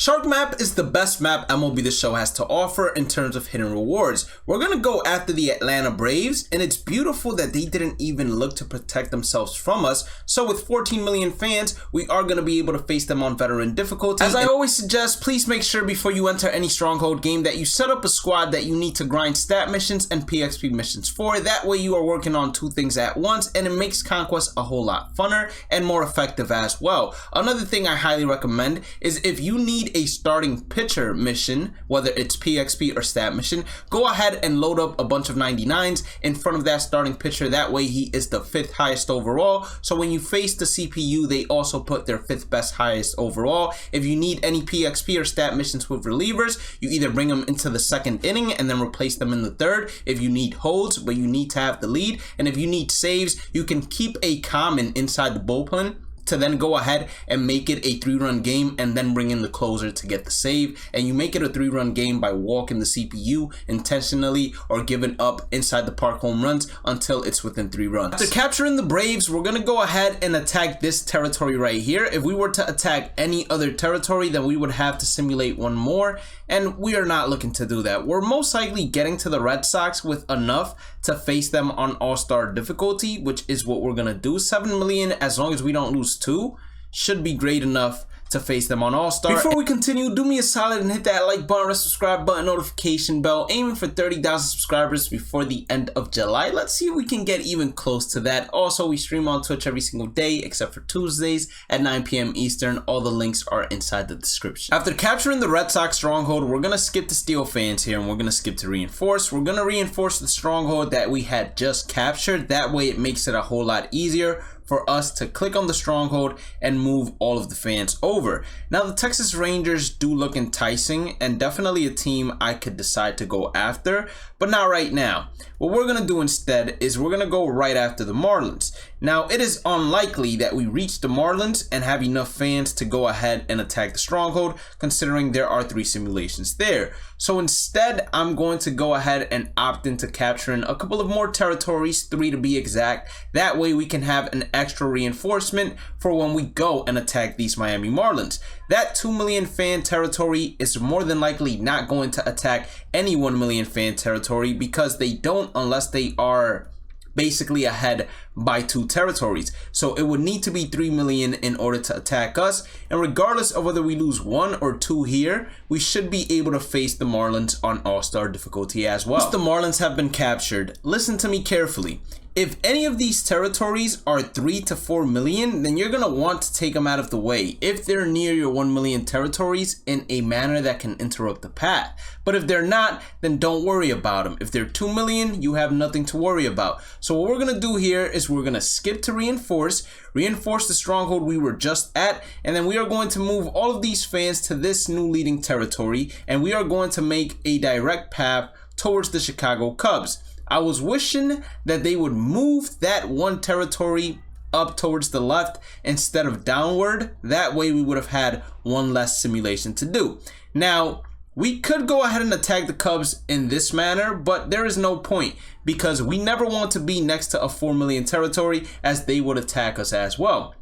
Shark Map is the best map MLB The Show has to offer in terms of hidden rewards. We're gonna go after the Atlanta Braves, and it's beautiful that they didn't even look to protect themselves from us. So with 14 million fans, we are gonna be able to face them on veteran difficulty. As I always suggest, please make sure before you enter any stronghold game that you set up a squad that you need to grind stat missions and PXP missions for. That way you are working on two things at once, and it makes Conquest a whole lot funner and more effective as well. Another thing I highly recommend is if you need a starting pitcher mission, whether it's PXP or stat mission, go ahead and load up a bunch of 99s in front of that starting pitcher. That way he is the 5th highest overall, so when you face the CPU, they also put their 5th best highest overall. If you need any PXP or stat missions with relievers, you either bring them into the 2nd inning and then replace them in the 3rd. If you need holds, but you need to have the lead, and if you need saves, you can keep a common inside the bullpen to then go ahead and make it a 3-run game and then bring in the closer to get the save. And you make it a 3-run game by walking the CPU intentionally or giving up inside the park home runs until it's within 3 runs. After capturing the Braves, we're gonna go ahead and attack this territory right here. If we were to attack any other territory, then we would have to simulate one more, and we are not looking to do that. We're most likely getting to the Red Sox with enough to face them on all-star difficulty, which is what we're gonna do. 7 million, as long as we don't lose 2, should be great enough to face them on all-star. Before we continue, do me a solid and hit that like button, subscribe button, notification bell, aiming for 30,000 subscribers before the end of July. Let's see if we can get even close to that. Also, we stream on Twitch every single day except for Tuesdays at 9 p.m. Eastern. All the links are inside the description. After capturing the Red Sox stronghold, we're gonna skip to steal fans here, and we're gonna skip to reinforce. We're gonna reinforce the stronghold that we had just captured. That way it makes it a whole lot easier for us to click on the stronghold and move all of the fans over. Now, the Texas Rangers do look enticing and definitely a team I could decide to go after, but not right now. What we're gonna do instead is we're gonna go right after the Marlins. Now, it is unlikely that we reach the Marlins and have enough fans to go ahead and attack the stronghold, considering there are 3 simulations there. So instead, I'm going to go ahead and opt into capturing a couple of more territories, 3 to be exact. That way we can have an extra reinforcement for when we go and attack these Miami Marlins. That 2 million fan territory is more than likely not going to attack any 1 million fan territory, because they don't unless they are basically ahead by 2 territories. So it would need to be 3 million in order to attack us, and regardless of whether we lose 1 or 2 here, we should be able to face the Marlins on all-star difficulty as well. Once the Marlins have been captured, listen to me carefully. If any of these territories are 3 to 4 million, then you're gonna want to take them out of the way if they're near your 1 million territories in a manner that can interrupt the path. But if they're not, then don't worry about them. If they're 2 million, you have nothing to worry about. So what we're gonna do here is we're gonna skip to reinforce the stronghold we were just at, and then we are going to move all of these fans to this new leading territory, and we are going to make a direct path towards the Chicago Cubs. I was wishing that they would move that 1 territory up towards the left instead of downward. That way we would have had 1 less simulation to do. Now, we could go ahead and attack the Cubs in this manner, but there is no point, because we never want to be next to a 4 million territory, as they would attack us as well.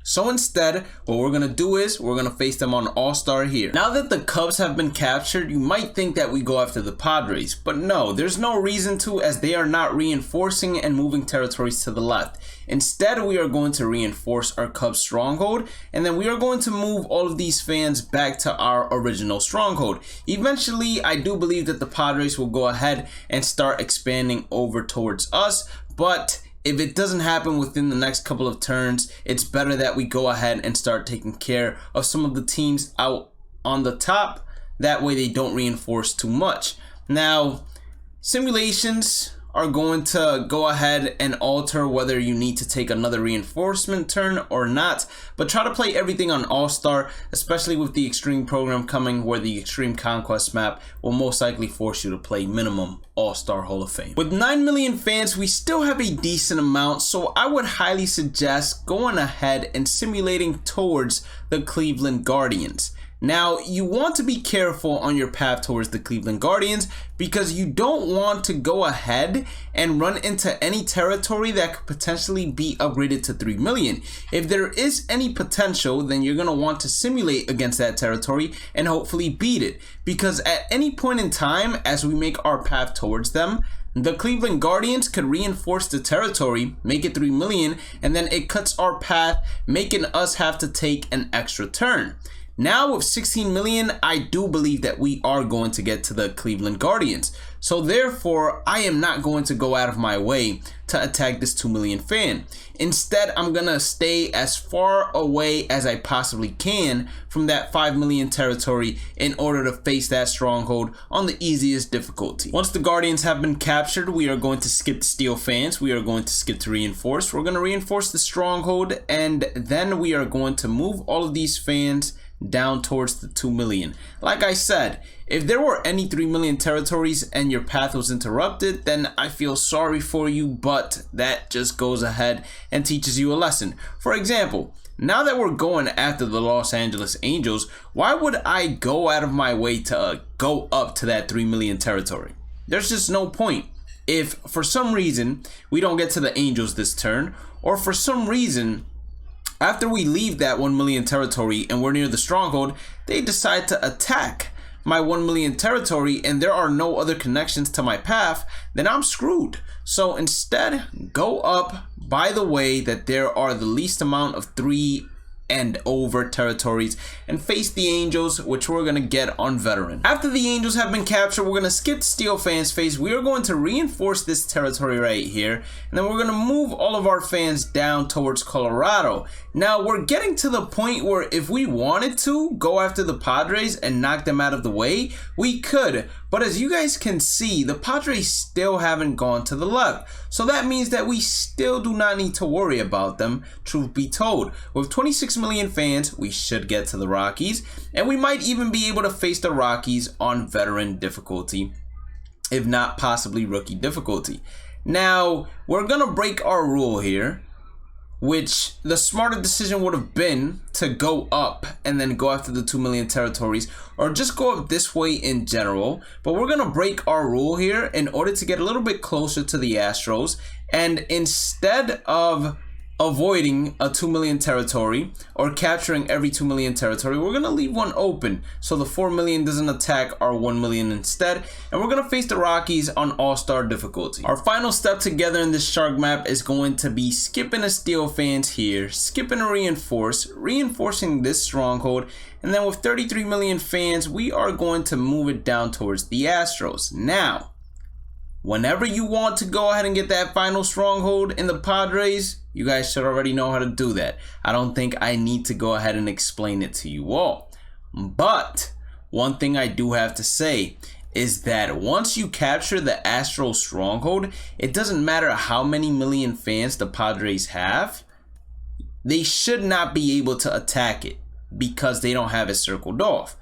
So instead, what we're going to do is we're going to face them on all-star here. Now that the Cubs have been captured, you might think that we go after the Padres, but no, there's no reason to, as they are not reinforcing and moving territories to the left. Instead, we are going to reinforce our Cubs stronghold, and then we are going to move all of these fans back to our original stronghold. Eventually, I do believe that the Padres will go ahead and start expanding over towards us, but if it doesn't happen within the next couple of turns, it's better that we go ahead and start taking care of some of the teams out on the top. That way they don't reinforce too much. Now, simulations are going to go ahead and alter whether you need to take another reinforcement turn or not, but try to play everything on all-star, especially with the extreme program coming, where the extreme conquest map will most likely force you to play minimum all-star Hall of Fame. With 9 million fans, we still have a decent amount, so I would highly suggest going ahead and simulating towards the Cleveland Guardians. Now, you want to be careful on your path towards the Cleveland Guardians because you don't want to go ahead and run into any territory that could potentially be upgraded to 3 million. If there is any potential, then you're going to want to simulate against that territory and hopefully beat it, because at any point in time as we make our path towards them, the Cleveland Guardians could reinforce the territory, make it 3 million, and then it cuts our path, making us have to take an extra turn. Now with 16 million, I do believe that we are going to get to the Cleveland Guardians. So therefore, I am not going to go out of my way to attack this 2 million fan. Instead, I'm going to stay as far away as I possibly can from that 5 million territory in order to face that stronghold on the easiest difficulty. Once the Guardians have been captured, we are going to skip the steel fans. We are going to skip to reinforce. We're going to reinforce the stronghold, and then we are going to move all of these fans down towards the 2 million. Like I said, if there were any 3 million territories and your path was interrupted, then I feel sorry for you, but that just goes ahead and teaches you a lesson. For example, now that we're going after the Los Angeles Angels, why would I go out of my way to go up to that 3 million territory? There's just no point. If for some reason we don't get to the Angels this turn, or for some reason after we leave that 1 million territory and we're near the stronghold, they decide to attack my 1 million territory and there are no other connections to my path, then I'm screwed. So instead, go up by the way that there are the least amount of 3 and over territories and face the Angels, which we're gonna get on veteran. After the Angels have been captured, we're gonna skip steel fans phase. We are going to reinforce this territory right here, and then we're gonna move all of our fans down towards Colorado. Now we're getting to the point where if we wanted to go after the Padres and knock them out of the way, we could, but as you guys can see, the Padres still haven't gone to the left, so that means that we still do not need to worry about them, truth be told. With 26 million fans, we should get to the Rockies, and we might even be able to face the Rockies on veteran difficulty, if not possibly rookie difficulty. Now, we're gonna break our rule here, which the smarter decision would have been to go up and then go after the 2 million territories, or just go up this way in general. But we're gonna break our rule here in order to get a little bit closer to the Astros, and instead of avoiding a 2 million territory or capturing every 2 million territory, we're gonna leave one open so the 4 million doesn't attack our 1 million instead, and we're gonna face the Rockies on all-star difficulty. Our final step together in this shark map is going to be skipping a steel fans here, skipping a reinforcing this stronghold, and then with 33 million fans, we are going to move it down towards the Astros. Now, whenever you want to go ahead and get that final stronghold in the Padres, you guys should already know how to do that. I don't think I need to go ahead and explain it to you all. But one thing I do have to say is that once you capture the Astros stronghold, it doesn't matter how many million fans the Padres have, they should not be able to attack it because they don't have it circled off.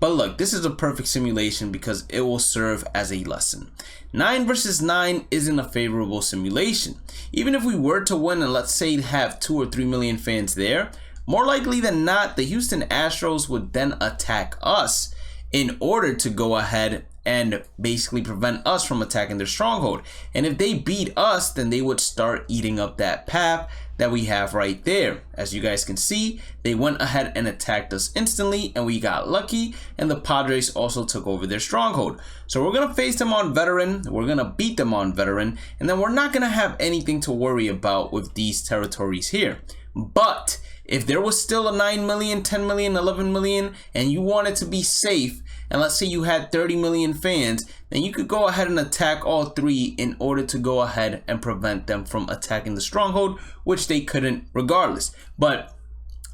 But look, this is a perfect simulation because it will serve as a lesson. 9 versus 9 isn't a favorable simulation. Even if we were to win and let's say have 2 or 3 million fans there, more likely than not, the Houston Astros would then attack us in order to go ahead and basically prevent us from attacking their stronghold. And if they beat us, then they would start eating up that path that we have right there. As you guys can see, they went ahead and attacked us instantly and we got lucky, and the Padres also took over their stronghold. So we're gonna face them on veteran, we're gonna beat them on veteran, and then we're not gonna have anything to worry about with these territories here. But if there was still a 9 million, 10 million, 11 million, and you wanted to be safe, and let's say you had 30 million fans, then you could go ahead and attack all 3 in order to go ahead and prevent them from attacking the stronghold, which they couldn't regardless. But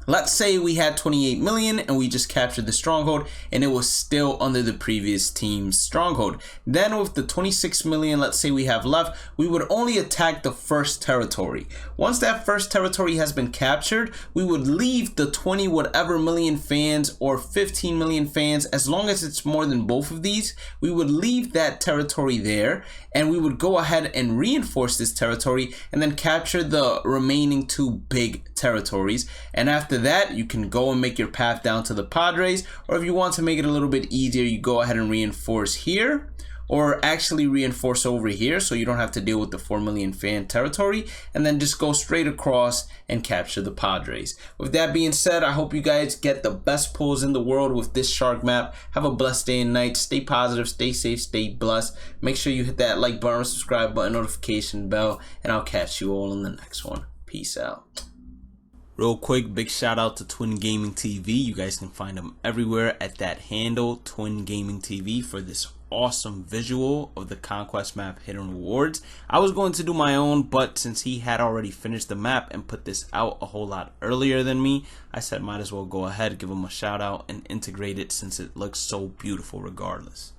let's say we had 28 million and we just captured the stronghold and it was still under the previous team's stronghold. Then with the 26 million, let's say we have left, we would only attack the first territory. Once that first territory has been captured, we would leave the 20 whatever million fans or 15 million fans, as long as it's more than both of these, we would leave that territory there and we would go ahead and reinforce this territory and then capture the remaining 2 big territories. And after After that, you can go and make your path down to the Padres, or if you want to make it a little bit easier, you go ahead and reinforce here, or actually reinforce over here so you don't have to deal with the 4 million fan territory, and then just go straight across and capture the Padres. With that being said, I hope you guys get the best pulls in the world with this shark map. Have a blessed day and night. Stay positive, stay safe, stay blessed. Make sure you hit that like button, subscribe button, notification bell, and I'll catch you all in the next one. Peace out. Real quick, big shout out to Twin Gaming TV. You guys can find them everywhere at that handle, Twin Gaming TV, for this awesome visual of the Conquest map Hidden Rewards. I was going to do my own, but since he had already finished the map and put this out a whole lot earlier than me, I said might as well go ahead, give him a shout out and integrate it since it looks so beautiful regardless.